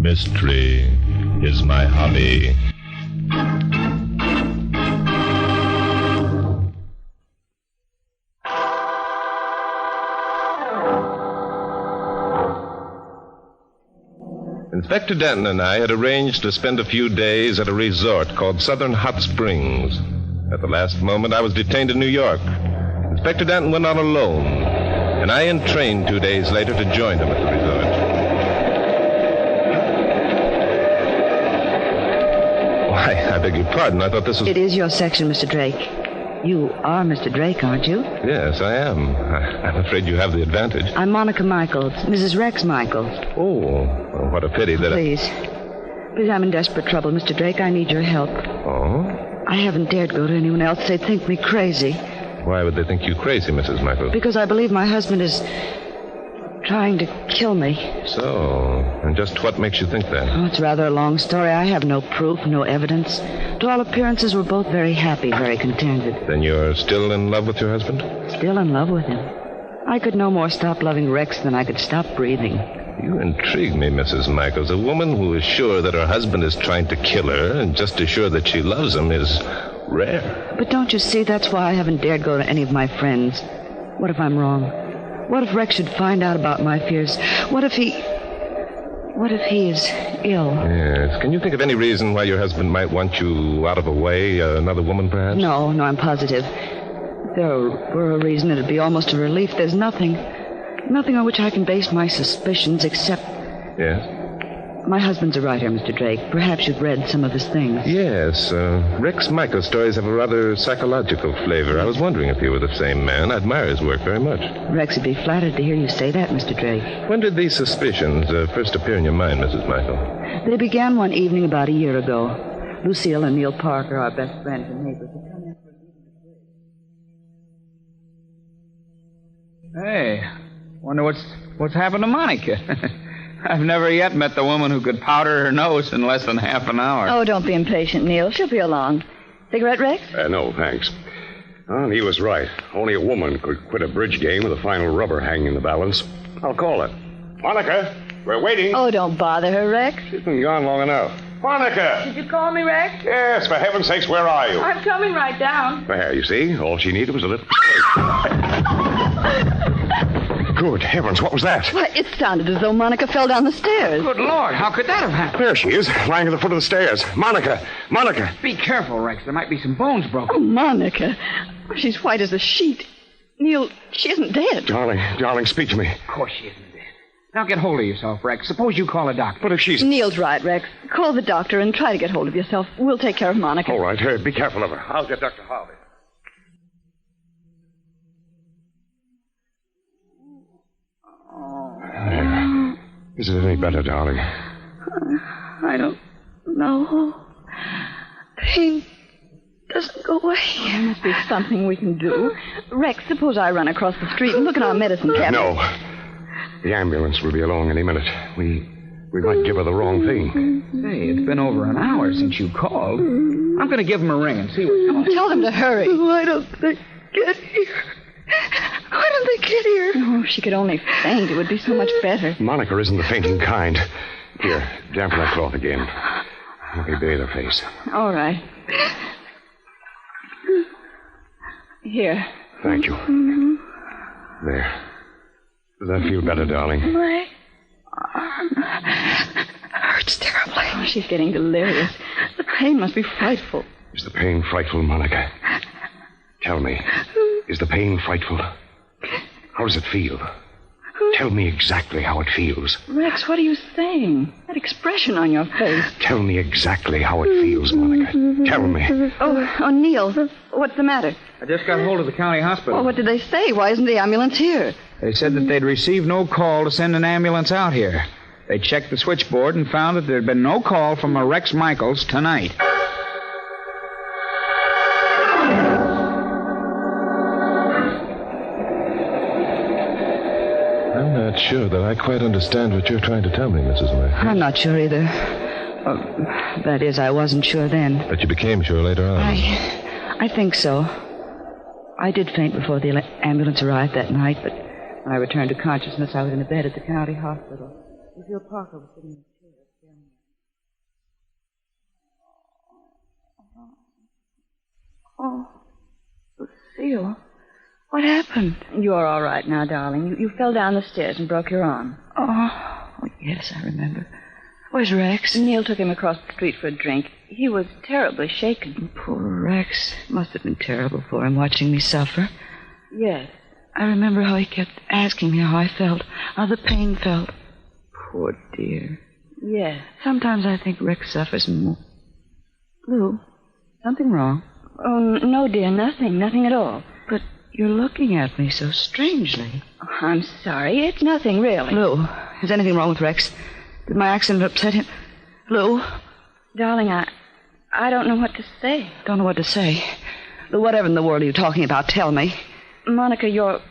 Mystery is my hobby. Inspector Denton and I had arranged to spend a few days at a resort called Southern Hot Springs. At the last moment, I was detained in New York. Inspector Denton went on alone, and I entrained 2 days later to join him at the resort. Why, I beg your pardon. I thought this was... It is your section, Mr. Drake. You are Mr. Drake, aren't you? Yes, I am. I'm afraid you have the advantage. I'm Monica Michaels, Mrs. Rex Michaels. Oh, well, what a pity that... Please. Please, I'm in desperate trouble, Mr. Drake. I need your help. Oh? I haven't dared go to anyone else. They'd think me crazy. Why would they think you crazy, Mrs. Michaels? Because I believe my husband is trying to kill me. So, and just what makes you think that? Oh, it's rather a long story. I have no proof, no evidence. To all appearances, we're both very happy, very contented. Then you're still in love with your husband? Still in love with him. I could no more stop loving Rex than I could stop breathing. You intrigue me, Mrs. Michaels. A woman who is sure that her husband is trying to kill her and just as sure that she loves him is rare. But don't you see, that's why I haven't dared go to any of my friends. What if I'm wrong? What if Rex should find out about my fears? What if he is ill? Yes. Can you think of any reason why your husband might want you out of the way? Another woman, perhaps? No, I'm positive. If there were a reason, it'd be almost a relief. There's nothing on which I can base my suspicions except... Yes? My husband's a writer, Mr. Drake. Perhaps you've read some of his things. Yes. Rex Michael's stories have a rather psychological flavor. I was wondering if you were the same man. I admire his work very much. Rex would be flattered to hear you say that, Mr. Drake. When did these suspicions first appear in your mind, Mrs. Michael? They began one evening about a year ago. Lucille and Neil Parker, our best friends and neighbors, had come in for a Hey, wonder what's happened to Monica. I've never yet met the woman who could powder her nose in less than half an hour. Oh, don't be impatient, Neil. She'll be along. Cigarette, Rex? No, thanks. Well, he was right. Only a woman could quit a bridge game with the final rubber hanging in the balance. I'll call her. Monica, we're waiting. Oh, don't bother her, Rex. She's been gone long enough. Monica! Did you call me, Rex? Yes, for heaven's sakes, where are you? I'm coming right down. There, you see, all she needed was a little... Good heavens, what was that? Why, it sounded as though Monica fell down the stairs. Good Lord, how could that have happened? There she is, lying at the foot of the stairs. Monica! Monica! Be careful, Rex. There might be some bones broken. Oh, Monica. She's white as a sheet. Neil, she isn't dead. Darling, speak to me. Of course she isn't dead. Now get hold of yourself, Rex. Suppose you call a doctor. But if she's... Neil's right, Rex. Call the doctor and try to get hold of yourself. We'll take care of Monica. All right, be careful of her. I'll get Dr. Harvey. Is it any better, darling? I don't know. Pain doesn't go away. There must be something we can do. Rex, suppose I run across the street and look in our medicine cabinet. No. The ambulance will be along any minute. We might give her the wrong thing. Say, it's been over an hour since you called. I'm going to give them a ring and see what's going on. Tell them to hurry. Why don't they get here? Why don't they get here? Oh, if she could only faint, it would be so much better. Monica isn't the fainting kind. Here, dampen that cloth again. Let me bathe her face. All right. Here. Thank you. There. Does that feel better, darling? My arm hurts terribly. Oh, she's getting delirious. The pain must be frightful. Is the pain frightful, Monica? Tell me, is the pain frightful? How does it feel? Tell me exactly how it feels. Rex, what are you saying? That expression on your face. Tell me exactly how it feels, Monica. Tell me. Oh, Neil, what's the matter? I just got hold of the county hospital. Well, what did they say? Why isn't the ambulance here? They said that they'd received no call to send an ambulance out here. They checked the switchboard and found that there had been no call from a Rex Michaels tonight. I'm not sure that I quite understand what you're trying to tell me, Mrs. Michaels. I'm not sure either. That is, I wasn't sure then. But you became sure later on. I think so. I did faint before the ambulance arrived that night, but when I returned to consciousness, I was in a bed at the county hospital. Lucille Parker was sitting in the chair. Oh, Lucille, what happened? You're all right now, darling. You fell down the stairs and broke your arm. Oh, yes, I remember. Where's Rex? Neil took him across the street for a drink. He was terribly shaken. Poor Rex. Must have been terrible for him watching me suffer. Yes. I remember how he kept asking me how I felt, how the pain felt. Poor dear. Yes. Sometimes I think Rex suffers more. Lou, something wrong? Oh, no, dear, nothing at all. But you're looking at me so strangely. Oh, I'm sorry. It's nothing, really. Lou, is anything wrong with Rex? Did my accident upset him? Lou? Darling, I don't know what to say. Don't know what to say. Lou, whatever in the world are you talking about? Tell me. Monica, your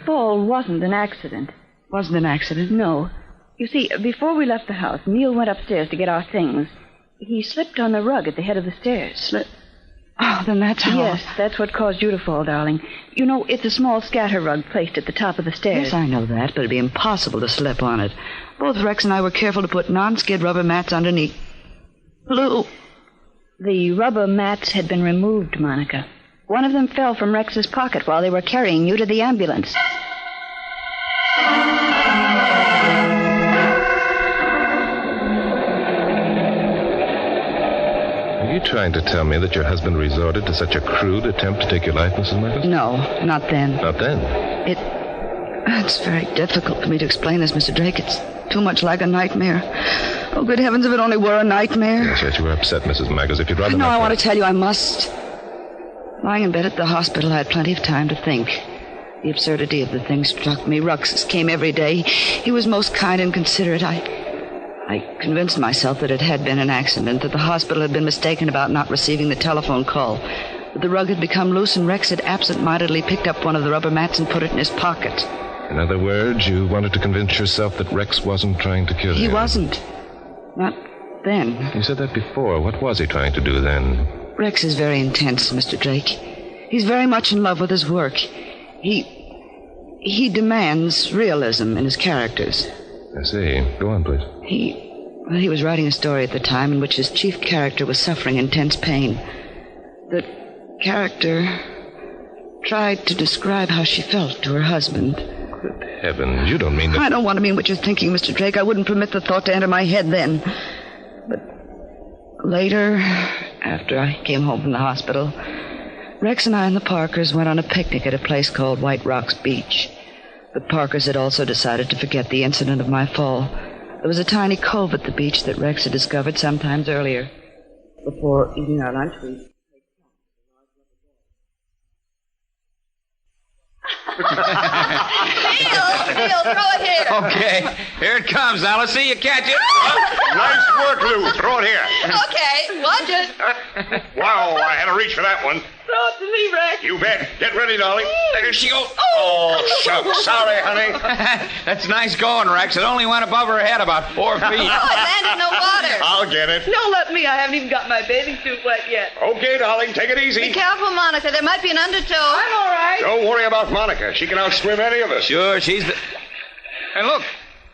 fall wasn't an accident. Wasn't an accident? No. You see, before we left the house, Neil went upstairs to get our things. He slipped on the rug at the head of the stairs. Oh, then that's how... Yes, that's what caused you to fall, darling. You know, it's a small scatter rug placed at the top of the stairs. Yes, I know that, but it'd be impossible to slip on it. Both Rex and I were careful to put non-skid rubber mats underneath. Lou! The rubber mats had been removed, Monica. One of them fell from Rex's pocket while they were carrying you to the ambulance. Are you trying to tell me that your husband resorted to such a crude attempt to take your life, Mrs. Michaels? No, not then. Not then? It's very difficult for me to explain this, Mr. Drake. It's too much like a nightmare. Oh, good heavens, if it only were a nightmare. Yes, you were upset, Mrs. Michaels. If you'd rather No, not... I want to tell you I must. Lying in bed at the hospital, I had plenty of time to think. The absurdity of the thing struck me. Rux came every day. He was most kind and considerate. I convinced myself that it had been an accident, that the hospital had been mistaken about not receiving the telephone call, that the rug had become loose and Rex had absent-mindedly picked up one of the rubber mats and put it in his pocket. In other words, you wanted to convince yourself that Rex wasn't trying to kill you. He wasn't. Not then. You said that before. What was he trying to do then? Rex is very intense, Mr. Drake. He's very much in love with his work. He demands realism in his characters. I see. Go on, please. He was writing a story at the time in which his chief character was suffering intense pain. The character tried to describe how she felt to her husband. Good heavens, you don't mean that... I don't want to mean what you're thinking, Mr. Drake. I wouldn't permit the thought to enter my head then. But later, after I came home from the hospital, Rex and I and the Parkers went on a picnic at a place called White Rocks Beach. The Parkers had also decided to forget the incident of my fall. There was a tiny cove at the beach that Rex had discovered sometimes earlier. Before eating our lunch, we... Neil, throw it here. Okay, here it comes. Now let's see you catch it. Nice work, Lou. Throw it here. Okay, watch it. Wow, I had to reach for that one. Throw it to me, Rex. You bet. Get ready, darling. There she goes. Oh, shucks. Sorry, honey. That's nice going, Rex. It only went above her head about 4 feet. Oh, it landed in the water. I'll get it. Don't let me. I haven't even got my bathing suit wet yet. Okay, darling. Take it easy. Be careful, Monica. There might be an undertow. I'm all right. Don't worry about Monica. She can outswim any of us. Sure, she's the... Hey, look.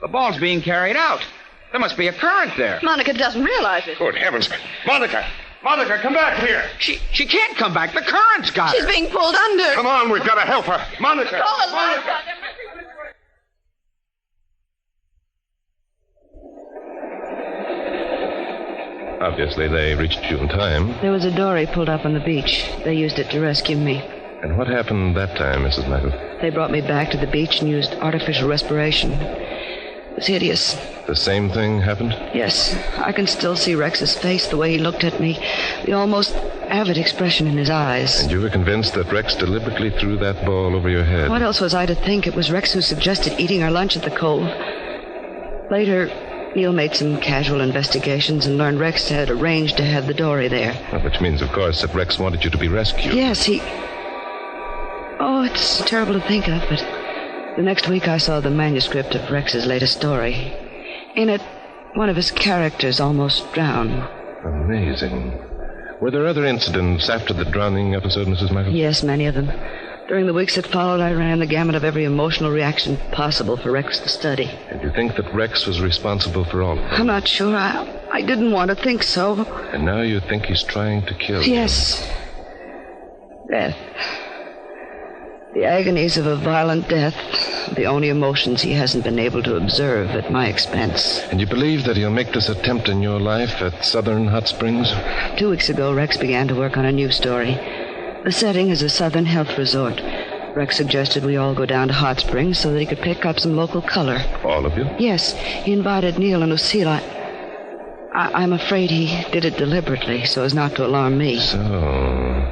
The ball's being carried out. There must be a current there. Monica doesn't realize it. Good heavens. Monica, come back here. She can't come back. The current's got her. She's being pulled under. Come on, we've got to help her. Monica. Call a lifeguard. Obviously, they reached you in time. There was a dory pulled up on the beach. They used it to rescue me. And what happened that time, Mrs. Michaels? They brought me back to the beach and used artificial respiration. It was hideous. The same thing happened? Yes, I can still see Rex's face, the way he looked at me, the almost avid expression in his eyes. And you were convinced that Rex deliberately threw that ball over your head? What else was I to think? It was Rex who suggested eating our lunch at the cove. Later, Neil made some casual investigations and learned Rex had arranged to have the dory there. Well, which means, of course, that Rex wanted you to be rescued. Yes, he... Oh, it's terrible to think of, but the next week I saw the manuscript of Rex's latest story. In it, one of his characters almost drowned. Amazing. Were there other incidents after the drowning episode, Mrs. Michaels? Yes, many of them. During the weeks that followed, I ran the gamut of every emotional reaction possible for Rex to study. And you think that Rex was responsible for all of them? I'm not sure. I didn't want to think so. And now you think he's trying to kill you? Yes. Death. The agonies of a violent death, the only emotions he hasn't been able to observe at my expense. And you believe that he'll make this attempt in your life at Southern Hot Springs? 2 weeks ago, Rex began to work on a new story. The setting is a Southern health resort. Rex suggested we all go down to Hot Springs so that he could pick up some local color. All of you? Yes, he invited Neil and Lucille. I'm afraid he did it deliberately so as not to alarm me. So,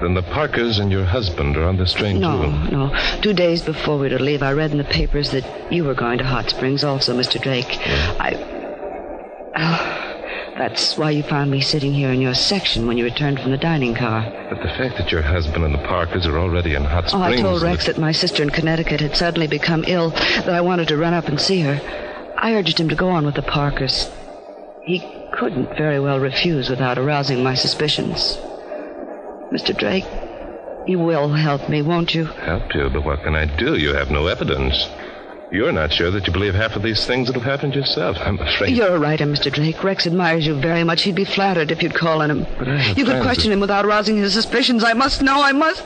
then the Parkers and your husband are on this train, too? No. 2 days before we were to leave, I read in the papers that you were going to Hot Springs also, Mr. Drake. That's why you found me sitting here in your section when you returned from the dining car. But the fact that your husband and the Parkers are already in Hot Springs... I told Rex that my sister in Connecticut had suddenly become ill, that I wanted to run up and see her. I urged him to go on with the Parkers. He couldn't very well refuse without arousing my suspicions. Mr. Drake, you will help me, won't you? Help you? But what can I do? You have no evidence. You're not sure that you believe half of these things that have happened yourself, I'm afraid. You're a writer, Mr. Drake. Rex admires you very much. He'd be flattered if you'd call on him. But I have you could friends question him without arousing his suspicions. I must know. I must.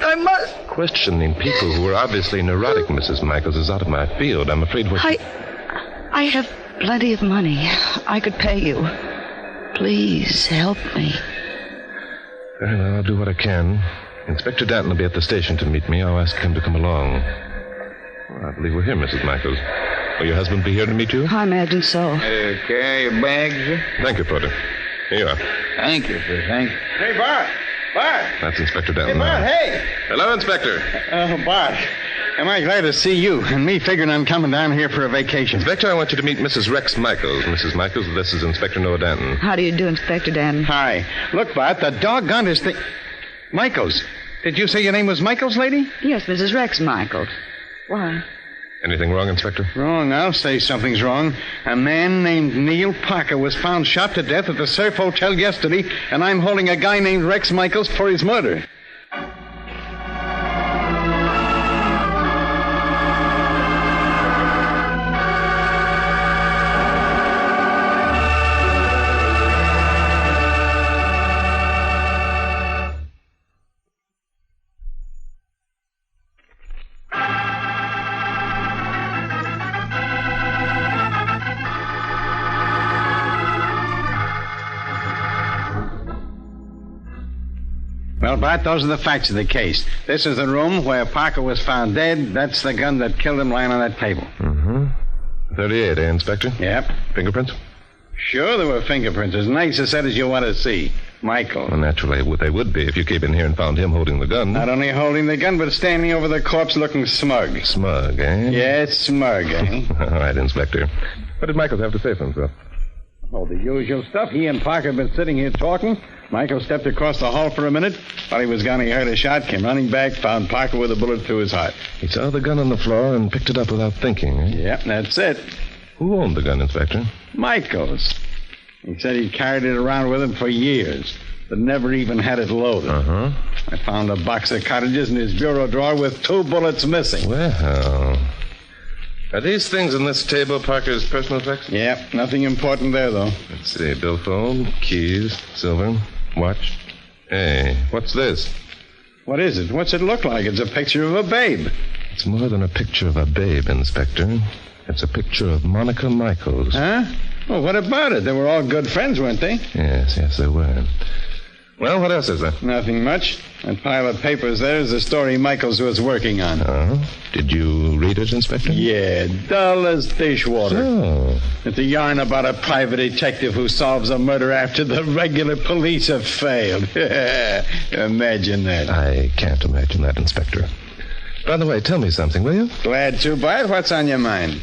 Questioning people who are obviously neurotic, Mrs. Michaels, is out of my field. I'm afraid what... I have plenty of money. I could pay you. Please, help me. Very well, I'll do what I can. Inspector Danton will be at the station to meet me. I'll ask him to come along. Well, I believe we're here, Mrs. Michaels. Will your husband be here to meet you? I imagine so. Carry your bags, sir? Thank you, Porter. Here you are. Thank you, sir. Thank you. Hey, Bart! Bart! That's Inspector Danton. Hey, Bart, now. hey! Hello, Inspector. Bart, am I glad to see you, and me figuring I'm coming down here for a vacation. Inspector, I want you to meet Mrs. Rex Michaels. Mrs. Michaels, this is Inspector Noah Danton. How do you do, Inspector Dan? Hi. Look, Bart, the doggonest thing... Michaels. Did you say your name was Michaels, lady? Yes, Mrs. Rex Michaels. Why? Anything wrong, Inspector? Wrong. I'll say something's wrong. A man named Neil Parker was found shot to death at the Surf Hotel yesterday, and I'm holding a guy named Rex Michaels for his murder. Well, Bart, those are the facts of the case. This is the room where Parker was found dead. That's the gun that killed him lying on that table. Mm-hmm. 38, Inspector? Yep. Fingerprints? Sure, there were fingerprints, as nice a set as you want to see. Michael. Well, naturally, they would be if you came in here and found him holding the gun. Not only holding the gun, but standing over the corpse looking smug. Smug, eh? Yes, smug, eh? All right, Inspector. What did Michaels have to say for himself? Oh, the usual stuff. He and Parker had been sitting here talking. Michael stepped across the hall for a minute. While he was gone, he heard a shot, came running back, found Parker with a bullet through his heart. He saw the gun on the floor and picked it up without thinking, eh? Yep, that's it. Who owned the gun, Inspector? Michaels. He said he'd carried it around with him for years, but never even had it loaded. Uh-huh. I found a box of cartridges in his bureau drawer with 2 bullets missing. Well, are these things on this table Parker's personal effects? Yep, nothing important there, though. Let's see, billfold, keys, silver, watch. Hey, what's this? What is it? What's it look like? It's a picture of a babe. It's more than a picture of a babe, Inspector. It's a picture of Monica Michaels. Huh? Well, what about it? They were all good friends, weren't they? Yes, they were. Well, what else is there? Nothing much. That pile of papers there is the story Michaels was working on. Oh? Did you read it, Inspector? Yeah, dull as dishwater. Oh. It's a yarn about a private detective who solves a murder after the regular police have failed. Imagine that. I can't imagine that, Inspector. By the way, tell me something, will you? Glad to, Bart. What's on your mind?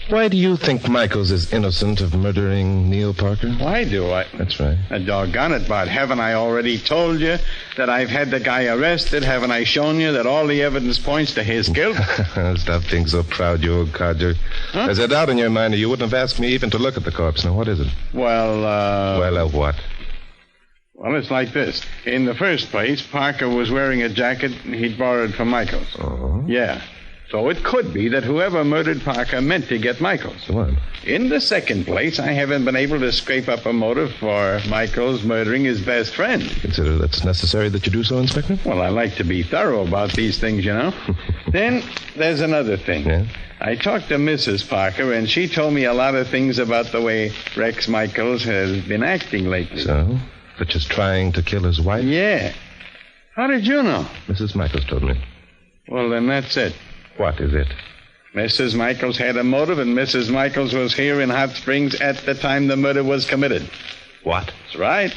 Why do you think Michaels is innocent of murdering Neil Parker? Why do I? That's right. Doggone it, Bart. Haven't I already told you that I've had the guy arrested? Haven't I shown you that all the evidence points to his guilt? Stop being so proud, you old codger. Huh? There's a doubt in your mind or you wouldn't have asked me even to look at the corpse. Now, what is it? Well, What? Well, it's like this. In the first place, Parker was wearing a jacket he'd borrowed from Michaels. Oh? Yeah. So it could be that whoever murdered Parker meant to get Michaels. Go on. In the second place, I haven't been able to scrape up a motive for Michaels murdering his best friend. Consider that's necessary that you do so, Inspector? Well, I like to be thorough about these things, you know. Then there's another thing. Yeah? I talked to Mrs. Parker, and she told me a lot of things about the way Rex Michaels has been acting lately. So? Such as trying to kill his wife? Yeah. How did you know? Mrs. Michaels told me. Well, then that's it. What is it? Mrs. Michaels had a motive, and Mrs. Michaels was here in Hot Springs at the time the murder was committed. What? That's right.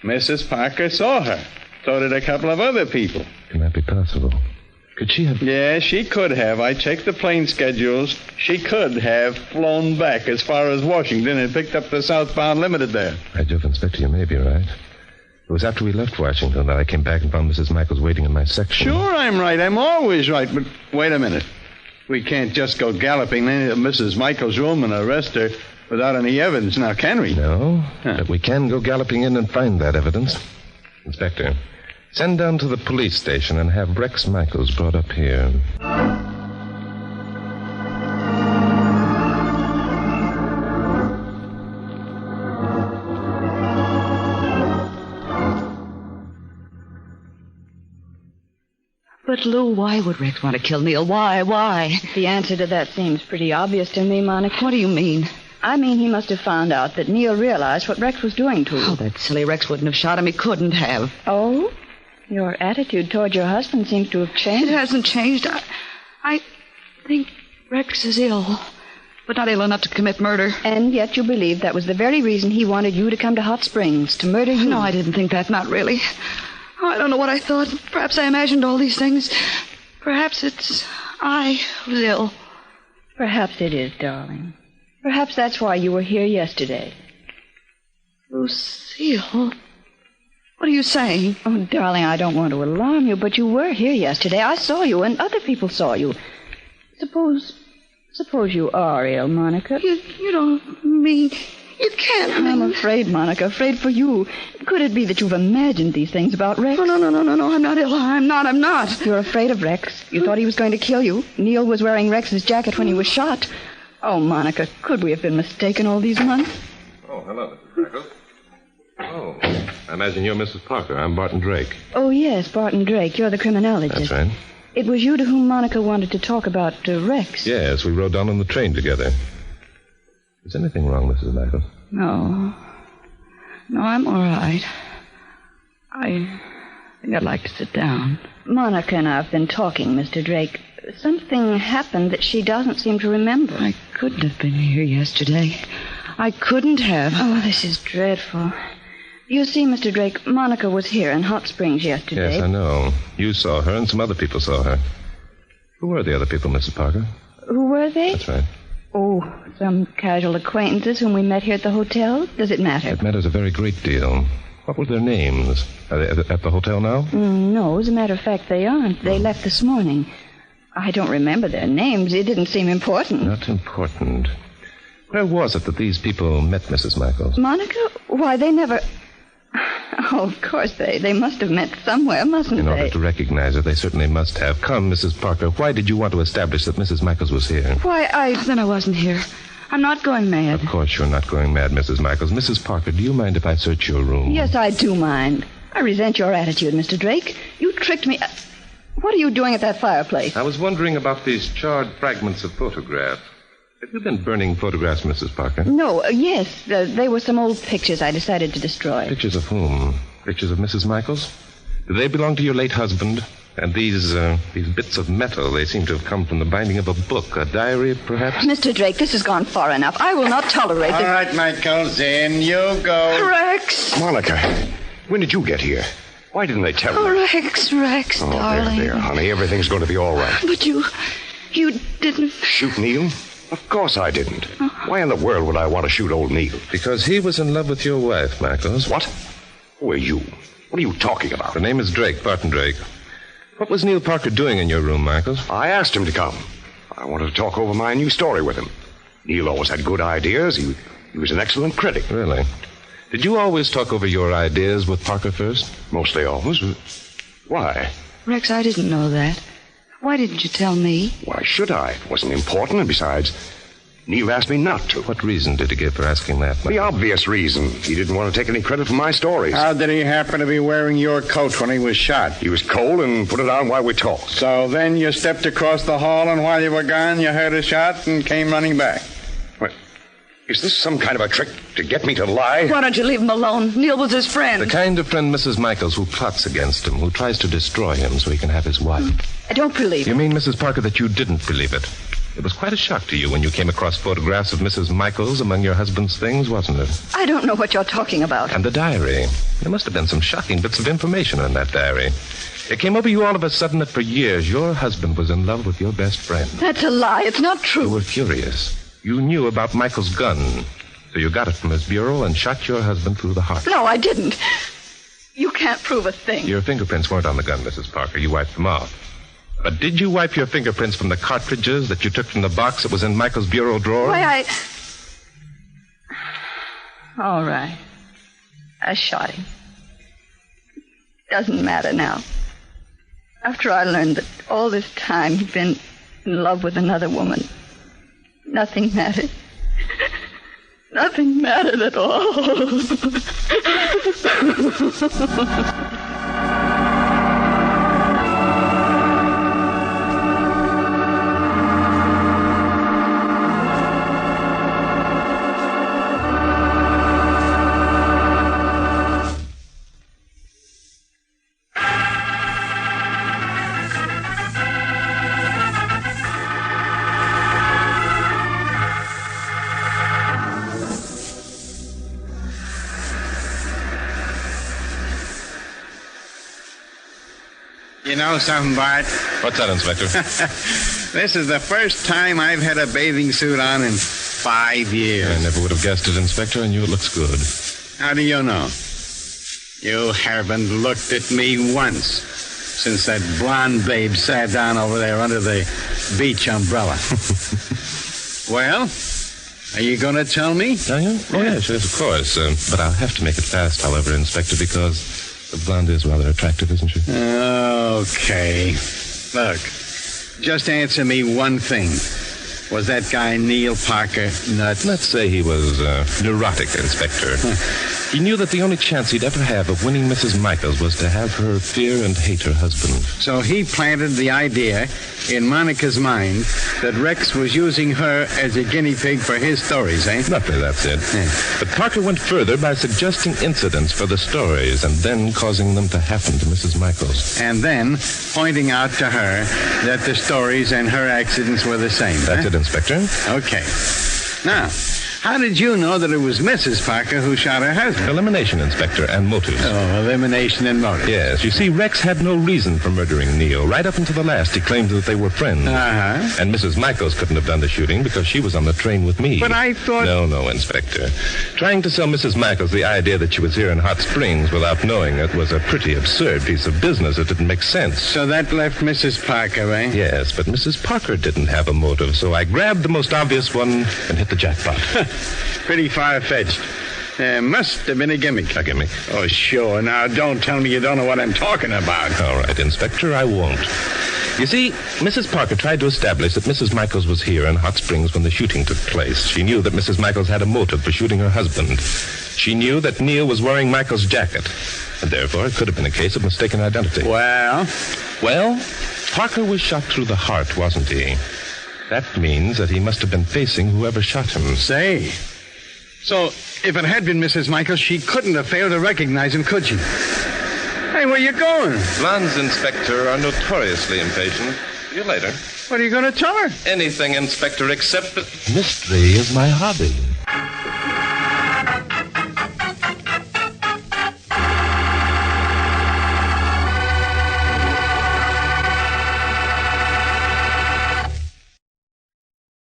Mrs. Parker saw her. So did a couple of other people. Can that be possible? Could she have... Yeah, she could have. I checked the plane schedules. She could have flown back as far as Washington and picked up the southbound limited there. By Jove, Inspector, you may be right. It was after we left Washington that I came back and found Mrs. Michaels waiting in my section. Sure, I'm right. I'm always right. But wait a minute. We can't just go galloping into Mrs. Michaels' room and arrest her without any evidence now, can we? No, but we can go galloping in and find that evidence. Inspector, send down to the police station and have Rex Michaels brought up here. But, Lou, why would Rex want to kill Neil? Why? The answer to that seems pretty obvious to me, Monica. What do you mean? I mean, he must have found out that Neil realized what Rex was doing to him. Oh, that silly Rex wouldn't have shot him. He couldn't have. Oh? Your attitude toward your husband seems to have changed. It hasn't changed. I think Rex is ill, but not ill enough to commit murder. And yet you believe that was the very reason he wanted you to come to Hot Springs, to murder you. No, I didn't think that. Not really. Oh, I don't know what I thought. Perhaps I imagined all these things. Perhaps it's I who's ill. Perhaps it is, darling. Perhaps that's why you were here yesterday. Lucille? What are you saying? Oh, darling, I don't want to alarm you, but you were here yesterday. I saw you, and other people saw you. Suppose you are ill, Monica. You don't mean... You can't I'm afraid, Monica, afraid for you. Could it be that you've imagined these things about Rex? No, I'm not ill. I'm not. You're afraid of Rex. You thought he was going to kill you. Neil was wearing Rex's jacket when he was shot. Oh, Monica, could we have been mistaken all these months? Oh, hello, Mrs. Michaels. Oh, I imagine you're Mrs. Parker. I'm Barton Drake. Oh, yes, Barton Drake. You're the criminologist. That's right. It was you to whom Monica wanted to talk about Rex. Yes, we rode down on the train together. Is anything wrong, Mrs. Michaels? No, I'm all right. I think I'd like to sit down. Monica and I have been talking, Mr. Drake. Something happened that she doesn't seem to remember. I couldn't have been here yesterday. I couldn't have. Oh, this is dreadful. You see, Mr. Drake, Monica was here in Hot Springs yesterday. Yes, I know. You saw her and some other people saw her. Who were the other people, Mrs. Parker? Who were they? That's right. Oh, some casual acquaintances whom we met here at the hotel. Does it matter? It matters a very great deal. What were their names? Are they at the hotel now? No, as a matter of fact, they aren't. They left this morning. I don't remember their names. It didn't seem important. Not important. Where was it that these people met Mrs. Michaels? Monica? Why, they never... Oh, of course, they must have met somewhere, mustn't they? In order to recognize her, they certainly must have. Come, Mrs. Parker, why did you want to establish that Mrs. Michaels was here? Why, Then I wasn't here. I'm not going mad. Of course you're not going mad, Mrs. Michaels. Mrs. Parker, do you mind if I search your room? Yes, I do mind. I resent your attitude, Mr. Drake. You tricked me. What are you doing at that fireplace? I was wondering about these charred fragments of photograph. Have you been burning photographs, Mrs. Parker? No, yes. They were some old pictures I decided to destroy. Pictures of whom? Pictures of Mrs. Michaels? Do they belong to your late husband? And these bits of metal, they seem to have come from the binding of a book, a diary, perhaps? Mr. Drake, this has gone far enough. I will not tolerate this. All right, Michaels, in you go. Rex! Monica, when did you get here? Why didn't they tell Oh, me? Rex, darling. There, honey. Everything's going to be all right. But you didn't... Shoot Neil? Of course I didn't. Why in the world would I want to shoot old Neil? Because he was in love with your wife, Michaels. What? Who are you? What are you talking about? Her name is Drake, Barton Drake. What was Neil Parker doing in your room, Michaels? I asked him to come. I wanted to talk over my new story with him. Neil always had good ideas. He was an excellent critic. Really? Did you always talk over your ideas with Parker first? Mostly always. Why? Rex, I didn't know that. Why didn't you tell me? Why should I? It wasn't important, and besides, Neil asked me not to. What reason did he give for asking that? The obvious reason. He didn't want to take any credit for my stories. How did he happen to be wearing your coat when he was shot? He was cold and put it on while we talked. So then you stepped across the hall, and while you were gone, you heard a shot and came running back. What? Is this some kind of a trick to get me to lie? Why don't you leave him alone? Neil was his friend. The kind of friend, Mrs. Michaels, who plots against him, who tries to destroy him so he can have his wife. I don't believe it. You mean, Mrs. Parker, that you didn't believe it? It was quite a shock to you when you came across photographs of Mrs. Michaels among your husband's things, wasn't it? I don't know what you're talking about. And the diary. There must have been some shocking bits of information in that diary. It came over you all of a sudden that for years your husband was in love with your best friend. That's a lie. It's not true. You were furious. You knew about Michael's gun. So you got it from his bureau and shot your husband through the heart. No, I didn't. You can't prove a thing. Your fingerprints weren't on the gun, Mrs. Parker. You wiped them off. But did you wipe your fingerprints from the cartridges that you took from the box that was in Michael's bureau drawer? Why, All right. I shot him. Doesn't matter now. After I learned that all this time he'd been in love with another woman, nothing mattered. Nothing mattered at all. You know something, Bart? What's that, Inspector? This is the first time I've had a bathing suit on in 5 years. I never would have guessed it, Inspector. I knew it looks good. How do you know? You haven't looked at me once since that blonde babe sat down over there under the beach umbrella. Well, are you going to tell me? Are you? Oh, yes, of course. But I'll have to make it fast, however, Inspector, because the blonde is rather attractive, isn't she? Okay. Look, just answer me one thing. Was that guy Neil Parker nuts? Let's say he was neurotic, Inspector. He knew that the only chance he'd ever have of winning Mrs. Michaels was to have her fear and hate her husband. So he planted the idea in Monica's mind that Rex was using her as a guinea pig for his stories, eh? Roughly, that's it. Yeah. But Parker went further by suggesting incidents for the stories and then causing them to happen to Mrs. Michaels. And then pointing out to her that the stories and her accidents were the same. That's it, Inspector. Okay. Now, how did you know that it was Mrs. Parker who shot her husband? Elimination, Inspector, and motives. Oh, elimination and motive. Yes, you see, Rex had no reason for murdering Neil. Right up until the last, he claimed that they were friends. Uh-huh. And Mrs. Michaels couldn't have done the shooting because she was on the train with me. But I thought... No, Inspector. Trying to sell Mrs. Michaels the idea that she was here in Hot Springs without knowing it was a pretty absurd piece of business. It didn't make sense. So that left Mrs. Parker, eh? Yes, but Mrs. Parker didn't have a motive, so I grabbed the most obvious one and hit the jackpot. Pretty far-fetched. Must have been a gimmick. A gimmick? Oh, sure. Now, don't tell me you don't know what I'm talking about. All right, Inspector, I won't. You see, Mrs. Parker tried to establish that Mrs. Michaels was here in Hot Springs when the shooting took place. She knew that Mrs. Michaels had a motive for shooting her husband. She knew that Neil was wearing Michael's jacket, and therefore it could have been a case of mistaken identity. Well, Parker was shot through the heart, wasn't he? That means that he must have been facing whoever shot him. say. So, if it had been Mrs. Michaels, she couldn't have failed to recognize him, could she? Hey, where you going? Blondes, Inspector, are notoriously impatient. See you later. What are you going to tell her? Anything, Inspector, except that mystery is my hobby.